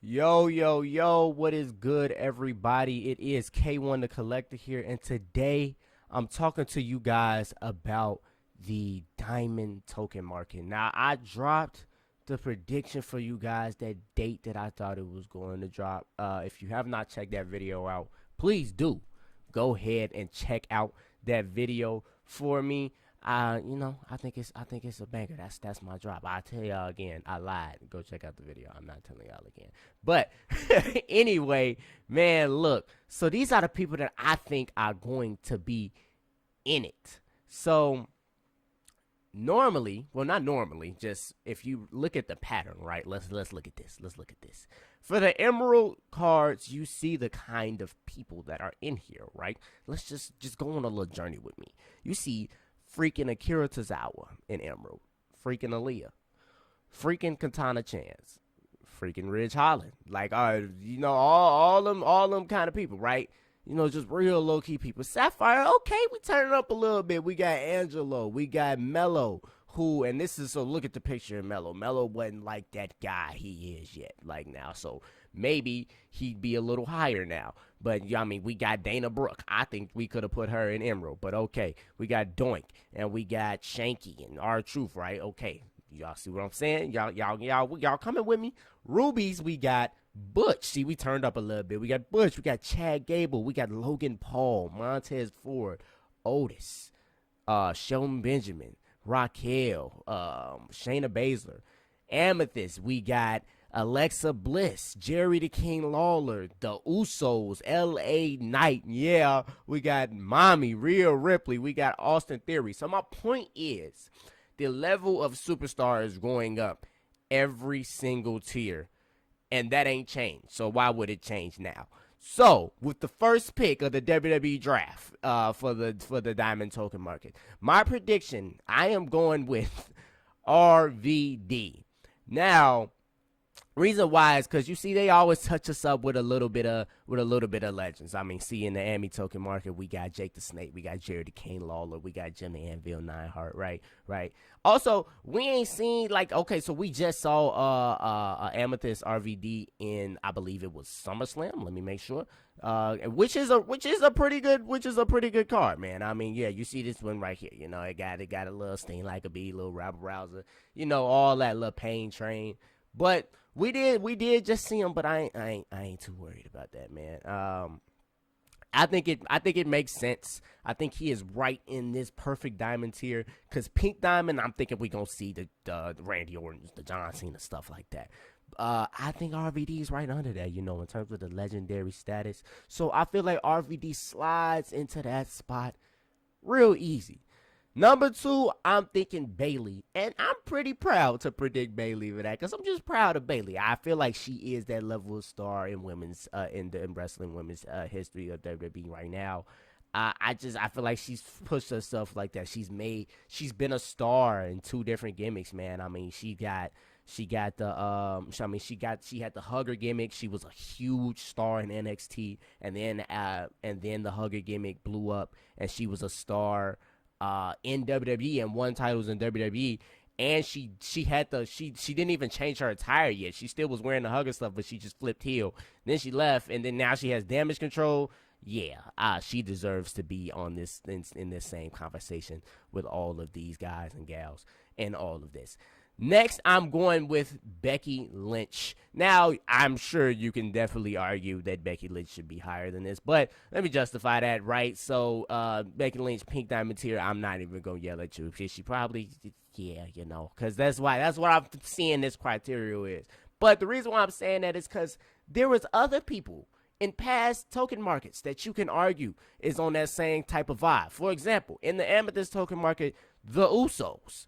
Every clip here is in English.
Yo, what is good, everybody? It is K1 the Collector here, and today I'm talking to you guys about the diamond token market. Now, I dropped the prediction for you guys, that date that I thought it was going to drop. If you have not checked that video out, please do go ahead and check out that video for me. I think it's a banger. That's my drop. I tell y'all again, I lied. Go check out the video. I'm not telling y'all again. But anyway, man, look. So these are the people that I think are going to be in it. So normally, well, not normally, just if you look at the pattern, right? Let's look at this. Let's look at this. For the emerald cards, you see the kind of people that are in here, right? Let's just go on a little journey with me. You see freaking Akira Tozawa in Emerald, freaking Aaliyah, freaking Katana Chance, freaking Ridge Holland, like all them kind of people, right? Just real low key people. Sapphire, okay, we turn it up a little bit. We got Angelo, we got Mello, who, and this is, so look at the picture of Mello. Mello wasn't like that guy he is yet, like now. So maybe he'd be a little higher now. But I mean, we got Dana Brooke. I think we could have put her in Emerald, but okay. We got Doink, and we got Shanky and R-Truth, right? Okay, y'all see what I'm saying? Y'all coming with me? Rubies, we got Butch. See, we turned up a little bit. We got Butch. We got Chad Gable. We got Logan Paul, Montez Ford, Otis, Shelton Benjamin, Raquel, Shayna Baszler, Amethyst. We got Alexa Bliss, Jerry the King Lawler, the Usos, L.A. Knight. Yeah, we got Mommy, Rhea Ripley. We got Austin Theory. So my point is, the level of superstar is going up every single tier, and that ain't changed. So why would it change now? So with the first pick of the WWE draft for the diamond token market, my prediction, I am going with RVD. Now, reason why is because you see they always touch us up with a little bit of legends. I mean, see, in the Emmy token market, we got Jake the Snake, we got Jerry the King Lawler, we got Jim the Anvil Neidhart, right. Also, we ain't seen, like, okay, so we just saw Amethyst RVD in, I believe it was SummerSlam. Let me make sure. Which is a pretty good card, man. I mean, yeah, you see this one right here. It got a little Sting Like a Bee, little rabble rouser, all that little Pain Train. But we did just see him, but I ain't too worried about that, man. I think it makes sense. I think he is right in this perfect diamond tier, because pink diamond, I'm thinking we gonna see the Randy Orton's, the John Cena, stuff like that. I think RVD is right under that, in terms of the legendary status. So I feel like RVD slides into that spot real easy. Number 2, I'm thinking Bayley, and I'm pretty proud to predict Bayley for that, because I'm just proud of Bayley. I feel like she is that level of star in women's, in wrestling women's history of WWE right now. I feel like she's pushed herself like that. She's been a star in 2 different gimmicks, man. I mean, she had the hugger gimmick. She was a huge star in NXT, and then the hugger gimmick blew up, and she was a star in WWE and won titles in WWE, and she didn't even change her attire yet. She still was wearing the hugger stuff, but she just flipped heel. Then she left, and then now she has Damage Control. Yeah, she deserves to be on this in this same conversation with all of these guys and gals and all of this. Next, I'm going with Becky Lynch. Now, I'm sure you can definitely argue that Becky Lynch should be higher than this, but let me justify that, right? So, Becky Lynch, pink diamond tier, I'm not even going to yell at you. She probably, yeah, because that's what I'm seeing this criteria is. But the reason why I'm saying that is because there was other people in past token markets that you can argue is on that same type of vibe. For example, in the Amethyst token market, the Usos.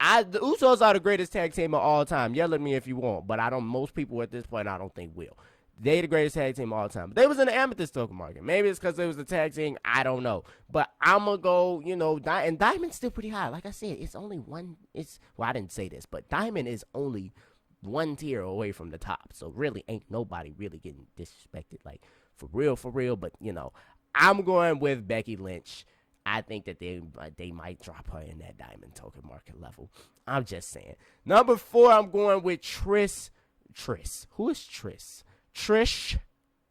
The Usos are the greatest tag team of all time. Yell at me if you want, but most people at this point, I don't think will. They the greatest tag team of all time. But they was in the Amethyst token market. Maybe it's because it was the tag team. I don't know. But I'm going to go, and Diamond's still pretty high. Like I said, it's only one. Well, I didn't say this, but Diamond is only one tier away from the top. So really ain't nobody really getting disrespected. Like, for real. But, I'm going with Becky Lynch. I think that they might drop her in that diamond token market level. I'm just saying. Number 4, I'm going with Trish Trish. Who is Trish? Trish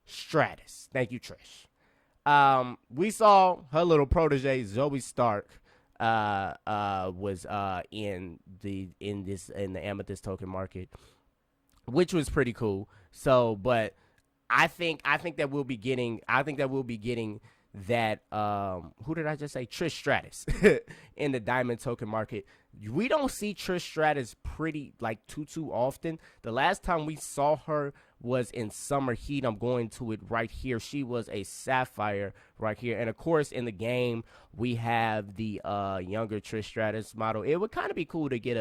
Stratus. Thank you, Trish. We saw her little protege Zoe Stark was in the Amethyst token market, which was pretty cool. So, but I think that we'll be getting that who did I just say? Trish Stratus in the diamond token market. We don't see Trish Stratus too often. The last time we saw her was in Summer Heat. I'm going to it right here. She was a Sapphire right here. And of course in the game we have the younger Trish Stratus model. It would kind of be cool to get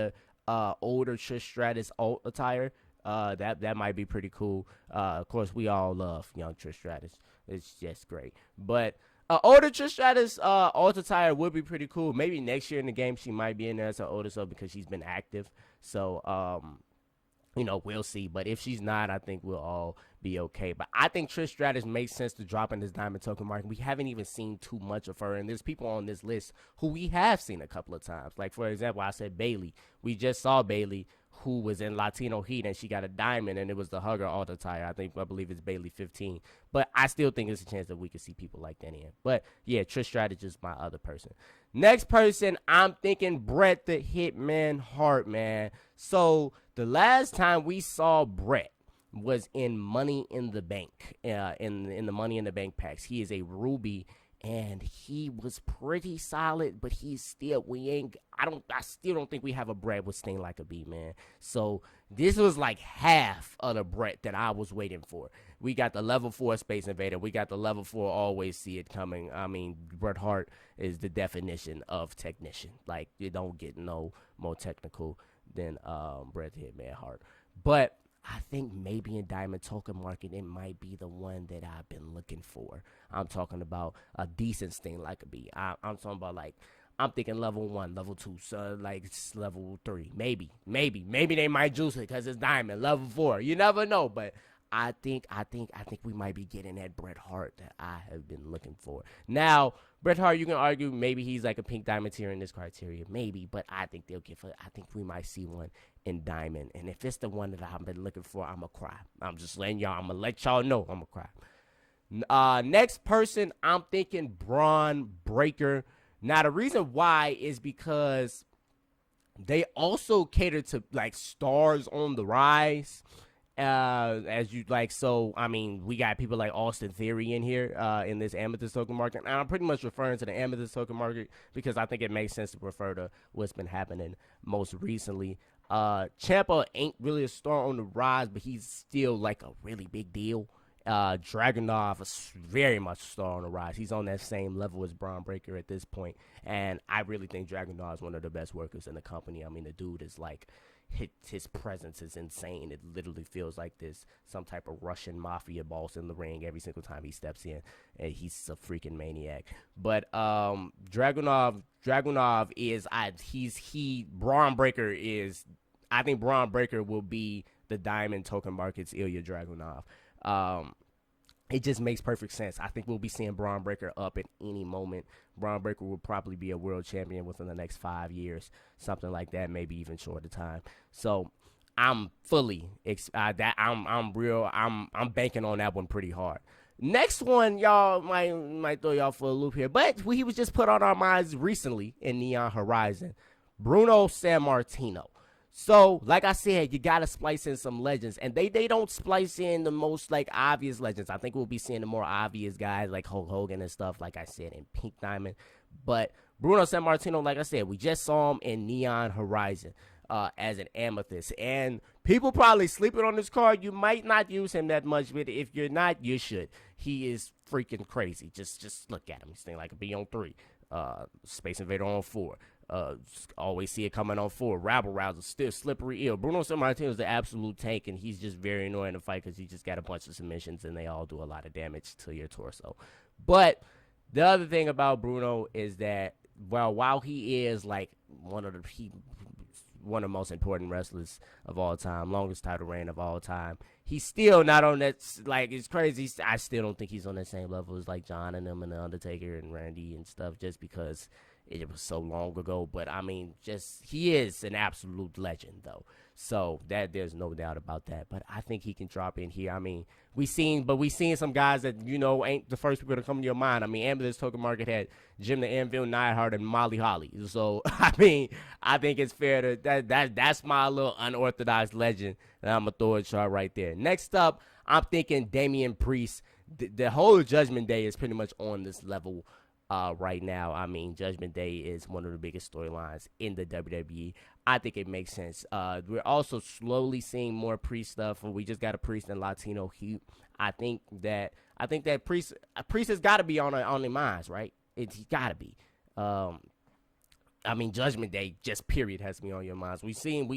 a older Trish Stratus alt attire. That might be pretty cool. Of course we all love young Trish Stratus. It's just great. But older Trish Stratus alt attire would be pretty cool. Maybe next year in the game she might be in there as an older self because she's been active. So we'll see. But if she's not, I think we'll all be okay. But I think Trish Stratus makes sense to drop in this diamond token market. We haven't even seen too much of her, and there's people on this list who we have seen a couple of times. Like, for example, I said Bailey. We just saw Bailey, who was in Latino Heat, and she got a diamond, and it was the Hugger alt attire. I believe it's Bailey 15. But I still think there's a chance that we could see people like that in. But yeah, Trish Stratus is my other person. Next person, I'm thinking Bret the Hitman Hart, man. So the last time we saw Bret was in Money in the Bank, in the Money in the Bank packs. He is a Ruby, and he was pretty solid, but he's still, I still don't think we have a Bret with Sting Like a Bee, man. So this was like half of the Bret that I was waiting for. We got the level 4 Space Invader. We got the level 4 Always See It Coming. I mean, Bret Hart is the definition of technician. Like, you don't get no more technical than Bret the Hitman Hart. But I think maybe in Diamond Token Market, it might be the one that I've been looking for. I'm talking about a decent Sting Like a Bee. I'm talking about, like, I'm thinking level 1, level 2, so like level 3. Maybe they might juice it because it's Diamond. Level 4, you never know. But I think we might be getting that Bret Hart that I have been looking for. Now, Bret Hart, you can argue maybe he's like a pink diamond tier in this criteria, maybe, but I think I think we might see one in diamond. And if it's the one that I've been looking for, I'ma cry. I'm just letting y'all. I'm gonna let y'all know I'ma cry. Next person, I'm thinking Braun Breaker. Now the reason why is because they also cater to like stars on the rise. As you like, so I mean, we got people like Austin Theory in here in this Amethyst token market, and I'm pretty much referring to the Amethyst token market because I think it makes sense to refer to what's been happening most recently. Ciampa ain't really a star on the rise, but he's still like a really big deal. Dragunov is very much a star on the rise. He's on that same level as Braun Breaker at this point, and I really think Dragunov is one of the best workers in the company. I mean, the dude is like, his presence is insane. It literally feels like this some type of Russian mafia boss in the ring every single time he steps in, and he's a freaking maniac. But Dragunov is Braun Breaker is, I think Braun Breaker will be the Diamond Token Market's Ilya Dragunov. It just makes perfect sense. I think we'll be seeing Braun Breaker up at any moment. Braun Breaker will probably be a world champion within the next 5 years, something like that, maybe even shorter time. So I'm fully I'm banking on that one pretty hard. Next one, y'all might throw y'all for a loop here, but he was just put on our minds recently in Neon Horizon, Bruno Sammartino. So, like I said, you got to splice in some legends. And they don't splice in the most, like, obvious legends. I think we'll be seeing the more obvious guys like Hulk Hogan and stuff, like I said, in Pink Diamond. But Bruno Sammartino, like I said, we just saw him in Neon Horizon as an Amethyst. And people probably sleeping on this card. You might not use him that much, but if you're not, you should. He is freaking crazy. Just look at him. He's like a B on 3. Space Invader on 4. Always See It Coming on 4. Rabble Rouser, still slippery ill. Bruno Sammartino is the absolute tank, and he's just very annoying to fight because he just got a bunch of submissions, and they all do a lot of damage to your torso. But the other thing about Bruno is that, well, while he is like one of the most important wrestlers of all time, longest title reign of all time, he's still not on that, like, it's crazy. I still don't think he's on that same level as like John and them and The Undertaker and Randy and stuff, just because it was so long ago. But I mean, just, he is an absolute legend though. So that there's no doubt about that. But I think he can drop in here. I mean, we seen some guys that ain't the first people to come to your mind. I mean, Ambulance Token Market had Jim the Anvil Neidhart and Molly Holly. So I mean, I think it's fair to that's my little unorthodox legend that I'm gonna throw a chart right there. Next up, I'm thinking Damian Priest. The whole Judgment Day is pretty much on this level right now. I mean, Judgment Day is one of the biggest storylines in the WWE. I think it makes sense. We're also slowly seeing more Priest stuff. We just got a Priest and Latino Heat. I think that Priest has got to be on the minds, right? He's got to be. I mean, Judgment Day, just period, has to be on your minds. We seen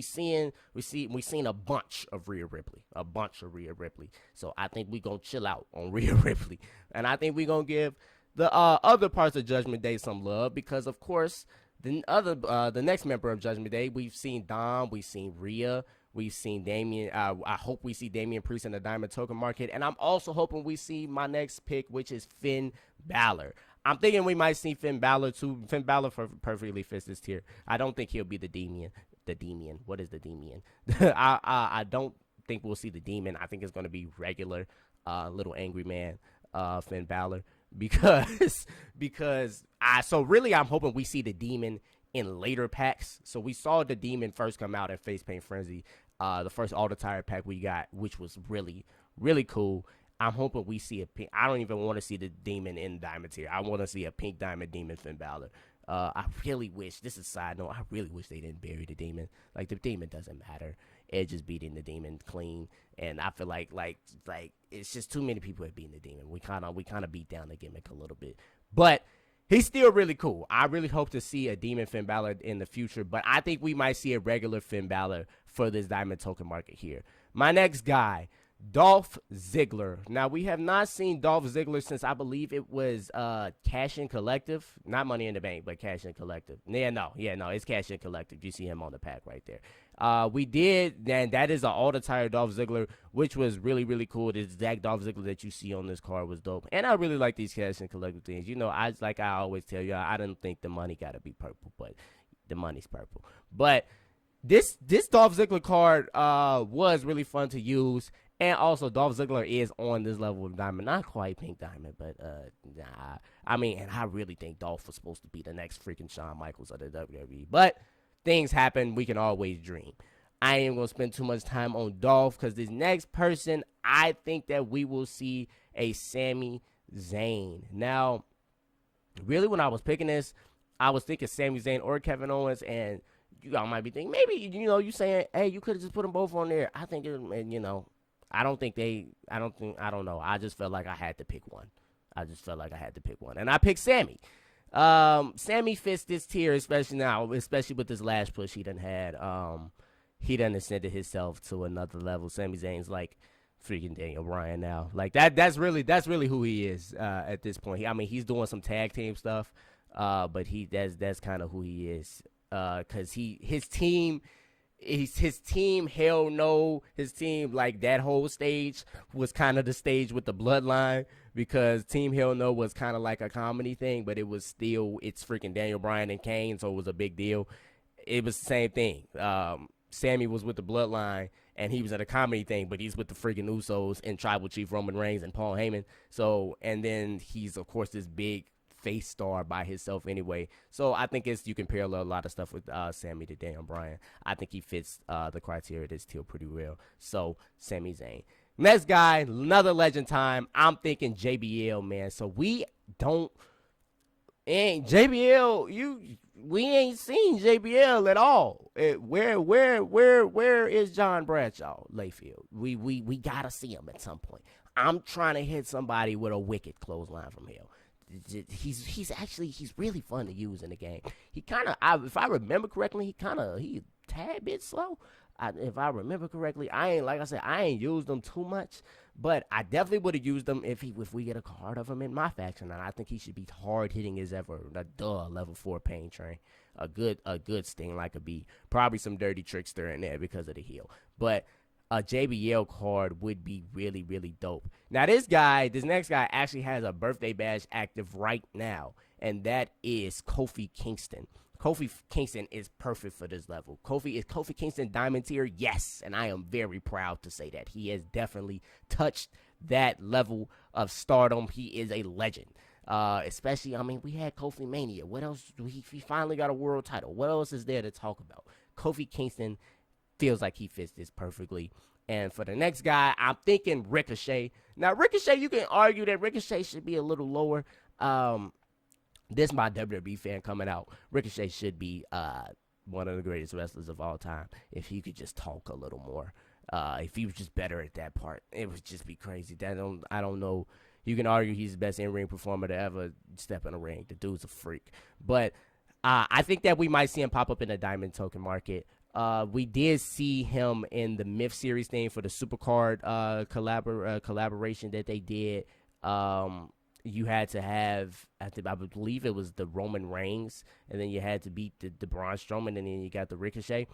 a bunch of Rhea Ripley. So I think we gonna chill out on Rhea Ripley, and I think we gonna give the other parts of Judgment Day some love because, of course, the next member of Judgment Day, we've seen Dom, we've seen Rhea, we've seen Damian. I hope we see Damian Priest in the Diamond Token Market, and I'm also hoping we see my next pick, which is Finn Balor. I'm thinking we might see Finn Balor too. Finn Balor perfectly fits this tier. I don't think he'll be the Demon. What is the Demon? I don't think we'll see the Demon. I think it's going to be regular, little angry man, Finn Balor. Because I'm hoping we see the Demon in later packs. So we saw the Demon first come out in Face Paint Frenzy, the first All the Tire pack we got, which was really, really cool. I'm hoping we see a pink. I don't even want to see the Demon in Diamond tier. I want to see a pink Diamond Demon Finn Balor. I really wish, this is a side note, I really wish they didn't bury the Demon. Like, the Demon doesn't matter. Edge is beating the Demon clean, and I feel like it's just too many people have beaten the Demon. We kind of beat down the gimmick a little bit, but he's still really cool. I really hope to see a Demon Finn Balor in the future, but I think we might see a regular Finn Balor for this Diamond Token Market here. My next guy, Dolph Ziggler. Now, we have not seen Dolph Ziggler since I believe it was Cash In Collective. Not Money in the Bank, but Cash In Collective. No, it's Cash In Collective. You see him on the pack right there. We did, and that is an all-the-tire Dolph Ziggler, which was really, really cool. The exact Dolph Ziggler that you see on this card was dope. And I really like these Cash In Collective things. I always tell you, I didn't think the money got to be purple, but the money's purple. But this Dolph Ziggler card was really fun to use. And also, Dolph Ziggler is on this level of Diamond. Not quite Pink Diamond, but nah. I mean, and I really think Dolph was supposed to be the next freaking Shawn Michaels of the WWE. But things happen. We can always dream. I ain't going to spend too much time on Dolph because this next person, I think that we will see a Sami Zayn. Now, really, when I was picking this, I was thinking Sami Zayn or Kevin Owens, and you all might be thinking, maybe, you saying, hey, you could have just put them both on there. I think, I don't know. I just felt like I had to pick one. And I picked Sammy. Sammy fits this tier, especially with this last push he done had. He done ascended himself to another level. Sami Zayn's like freaking Daniel Bryan now. Like that's really who he is at this point. He's doing some tag team stuff, but that's kind of who he is. Cause his team, hell no, his team, like that whole stage was kind of the stage with the bloodline, because Team Hell No was kind of like a comedy thing, but it's freaking Daniel Bryan and Kane, so it was a big deal. It was the same thing. Sammy was with the bloodline, and he was at a comedy thing, but he's with the freaking Usos and Tribal Chief Roman Reigns and Paul Heyman. So, and then he's, of course, this big face star by himself anyway. So I think you can parallel a lot of stuff with Sammy to Daniel Bryan. I think he fits the criteria that's still pretty real. So Sami Zayn. Next guy, another legend time. I'm thinking JBL, man. So we ain't seen JBL at all. Where is John Bradshaw Layfield? We gotta see him at some point. I'm trying to hit somebody with a wicked clothesline from hell. He's really fun to use in the game. He kind of, if I remember correctly, he a tad bit slow. If I remember correctly, I ain't used him too much, but I definitely would have used him if we get a card of him in my faction, and I think he should be hard hitting as ever. Level 4 pain train, a good sting like a bee. Probably some dirty trickster in there because of the heel, but a JBL card would be really, really dope. Now, this next guy actually has a birthday badge active right now, and that is Kofi Kingston. Kofi Kingston is perfect for this level. Is Kofi Kingston diamond tier? Yes, and I am very proud to say that. He has definitely touched that level of stardom. He is a legend. Especially, I mean, we had Kofi Mania. What else? He finally got a world title. What else is there to talk about? Kofi Kingston feels like he fits this perfectly. And for the next guy, I'm thinking Ricochet. Now, Ricochet, you can argue that Ricochet should be a little lower. This is my WWE fan coming out. Ricochet should be one of the greatest wrestlers of all time if he could just talk a little more. If he was just better at that part, it would just be crazy. I don't know. You can argue he's the best in-ring performer to ever step in a ring. The dude's a freak. But I think that we might see him pop up in the Diamond Token market. We did see him in the Myth Series thing for the Supercard collaboration that they did. You had to have, I believe it was the Roman Reigns, and then you had to beat the Braun Strowman, and then you got the Ricochet.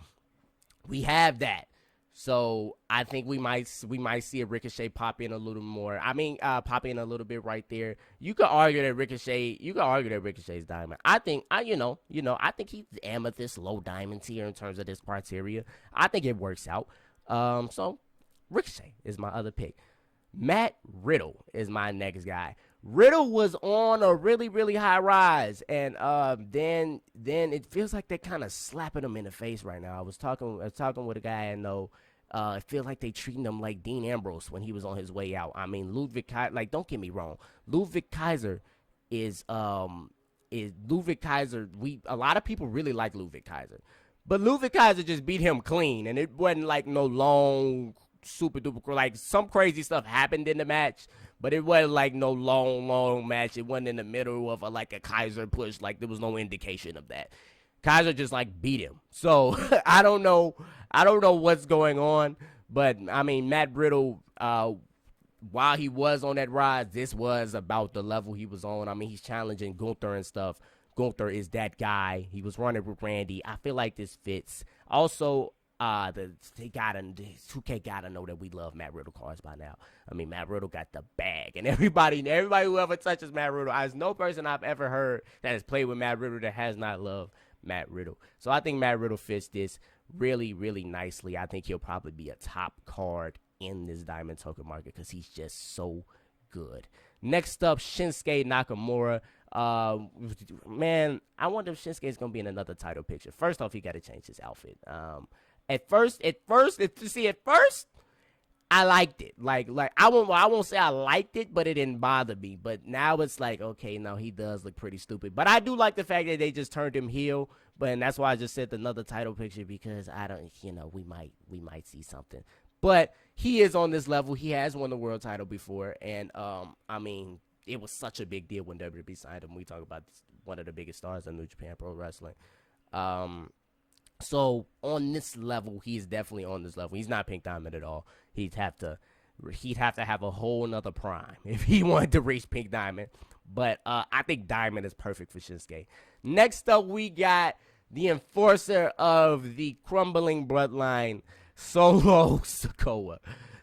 We have that. So I think we might see a Ricochet pop in a little more. I mean, pop in a little bit right there. You could argue that Ricochet's diamond. I think I think he's amethyst, low diamond tier in terms of this criteria. I think it works out. So Ricochet is my other pick. Matt Riddle is my next guy. Riddle was on a really, really high rise, and then it feels like they're kind of slapping him in the face right now. I was talking with a guy I know. I feel like they treating him like Dean Ambrose when he was on his way out. I mean, Ludwig Kaiser, like, don't get me wrong, Ludwig Kaiser is Ludwig Kaiser. A lot of people really like Ludwig Kaiser, but Ludwig Kaiser just beat him clean, and it wasn't like no long, super duper, like, some crazy stuff happened in the match. But it wasn't like no long match. It wasn't in the middle of a Kaiser push. Like, there was no indication of that. Kaiser just beat him. So I don't know what's going on. But I mean, Matt Riddle, while he was on that rise, this was about the level he was on. I mean, he's challenging Gunther and stuff. Gunther is that guy. He was running with Randy. I feel like this fits. Also, 2K gotta know that we love Matt Riddle cards by now. I mean, Matt Riddle got the bag, and everybody who ever touches Matt Riddle, there's no person I've ever heard that has played with Matt Riddle that has not loved Matt Riddle. So I think Matt Riddle fits this really, really nicely. I think he'll probably be a top card in this Diamond Token market because he's just so good. Next up, Shinsuke Nakamura. Man, I wonder if Shinsuke's gonna be in another title picture. First off, he got to change his outfit. At first, I liked it. Like I won't say I liked it, but it didn't bother me. But now it's like, okay, no, he does look pretty stupid. But I do like the fact that they just turned him heel. And that's why I just said another title picture, because I don't, we might see something. But he is on this level. He has won the world title before, and I mean, it was such a big deal when WWE signed him. We talk about one of the biggest stars in New Japan Pro Wrestling. So on this level, he's definitely on this level. He's not Pink Diamond at all. He'd have to have a whole nother prime if he wanted to reach Pink Diamond. But I think Diamond is perfect for Shinsuke. Next up, we got the enforcer of the crumbling bloodline, Solo Sikoa.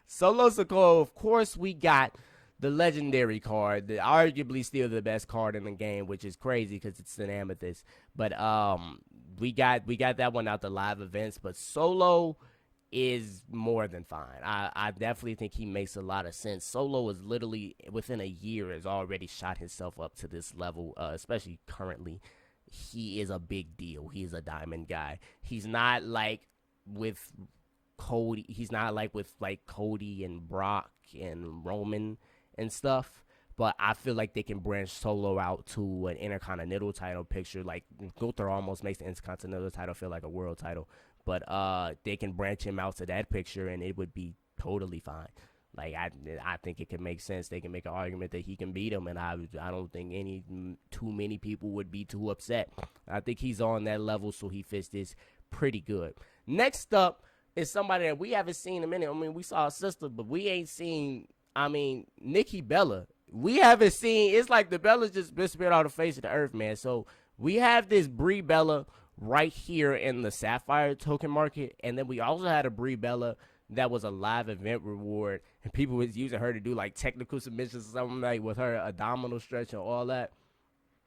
Solo Sikoa, of course, we got the legendary card, arguably still the best card in the game, which is crazy because it's an amethyst. But we got that one out the live events. But Solo is more than fine. I definitely think he makes a lot of sense. Solo is literally, within a year, has already shot himself up to this level, especially currently. He is a big deal. He's a diamond guy. He's not like with Cody. He's not like with Cody and Brock and Roman and stuff. But I feel like they can branch Solo out to an Intercontinental title picture. Like, Gunther almost makes the Intercontinental title feel like a world title. But they can branch him out to that picture, and it would be totally fine. Like, I think it can make sense. They can make an argument that he can beat him, and I don't think too many people would be too upset. I think he's on that level, so he fits this pretty good. Next up is somebody that we haven't seen in a minute. I mean, we saw a sister, but we ain't seen, Nikki Bella. We haven't seen, it's like the Bellas just disappeared off the face of the earth, man. So we have this Brie Bella right here in the Sapphire token market, and then we also had a Brie Bella that was a live event reward, and people was using her to do like technical submissions or something, like with her abdominal stretch and all that.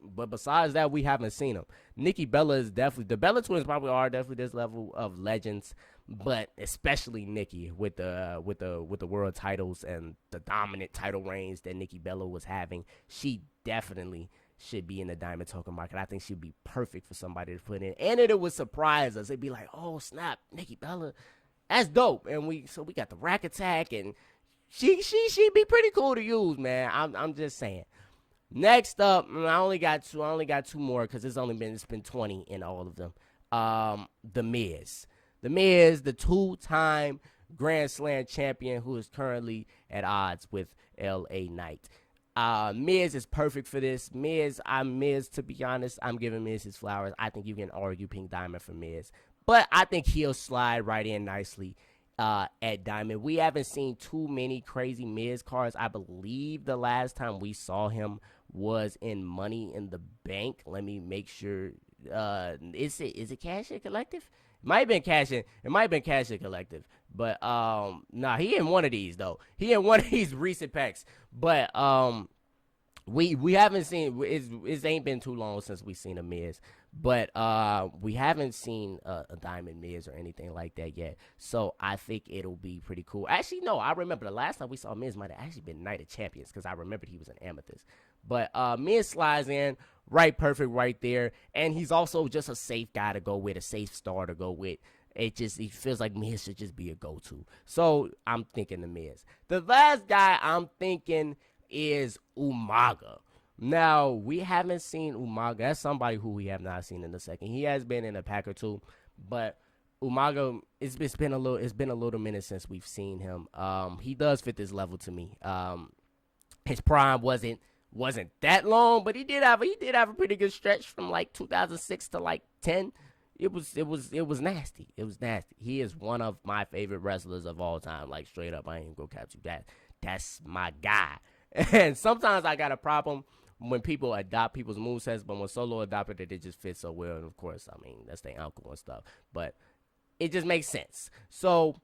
But besides that, we haven't seen them. Nikki Bella is definitely, the Bella twins probably are definitely this level of legends, but especially Nikki with the world titles and the dominant title reigns that Nikki Bella was having. She definitely should be in the diamond token market. I think she'd be perfect for somebody to put in, and it would surprise us. It'd be like, oh snap, Nikki Bella, that's dope. And we got the Rack Attack, and she'd be pretty cool to use, man. I'm just saying. Next up, I only got two more because it's been 20 in all of them. The Miz, the two-time Grand Slam champion who is currently at odds with LA Knight. Miz is perfect for this. Miz, to be honest, I'm giving Miz his flowers. I think you can argue Pink Diamond for Miz, but I think he'll slide right in nicely at Diamond. We haven't seen too many crazy Miz cards. I believe the last time we saw him was in Money in the Bank. Let me make sure. Is it Cash In Collective? It might have been Cash In Collective. But nah, he in one of these though. He in one of these recent packs. But we haven't seen, it ain't been too long since we seen a Miz. But we haven't seen a Diamond Miz or anything like that yet. So I think it'll be pretty cool. Actually, no, I remember the last time we saw Miz might have actually been Night of Champions because I remembered he was an Amethyst. But Miz slides in right perfect right there. And he's also just a safe guy to go with, a safe star to go with. It feels like Miz should just be a go-to. So I'm thinking the Miz. The last guy I'm thinking is Umaga. Now, we haven't seen Umaga. That's somebody who we have not seen in a second. He has been in a pack or two, but Umaga, it's been a little minute since we've seen him. He does fit this level to me. His prime wasn't that long, but he did have a pretty good stretch from like 2006 to like 10. It was nasty. It was nasty. He is one of my favorite wrestlers of all time. Like straight up, I ain't gonna catch you. That's my guy. And sometimes I got a problem when people adopt people's movesets, but when Solo adopted it, it just fits so well. And of course, I mean, that's their uncle and stuff. But it just makes sense. So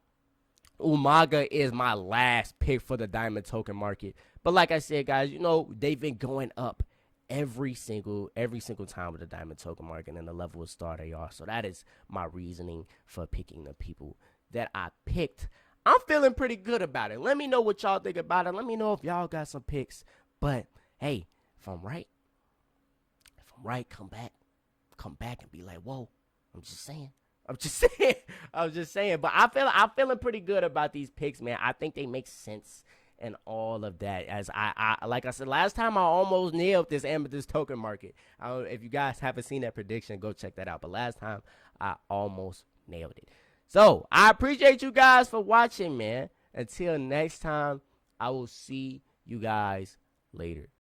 Umaga is my last pick for the diamond token market. But like I said, guys, they've been going up every single time with the diamond token market and the level of star they are. So that is my reasoning for picking the people that I picked. I'm feeling pretty good about it. Let me know what y'all think about it. Let me know if y'all got some picks. But hey, if I'm right, come back and be like, whoa, I'm just saying. But I'm feeling pretty good about these picks, man. I think they make sense and all of that. As I like I said last time, I almost nailed this amethyst token market. If you guys haven't seen that prediction, go check that out. But last time, I almost nailed it. So I appreciate you guys for watching, man. Until next time, I will see you guys later.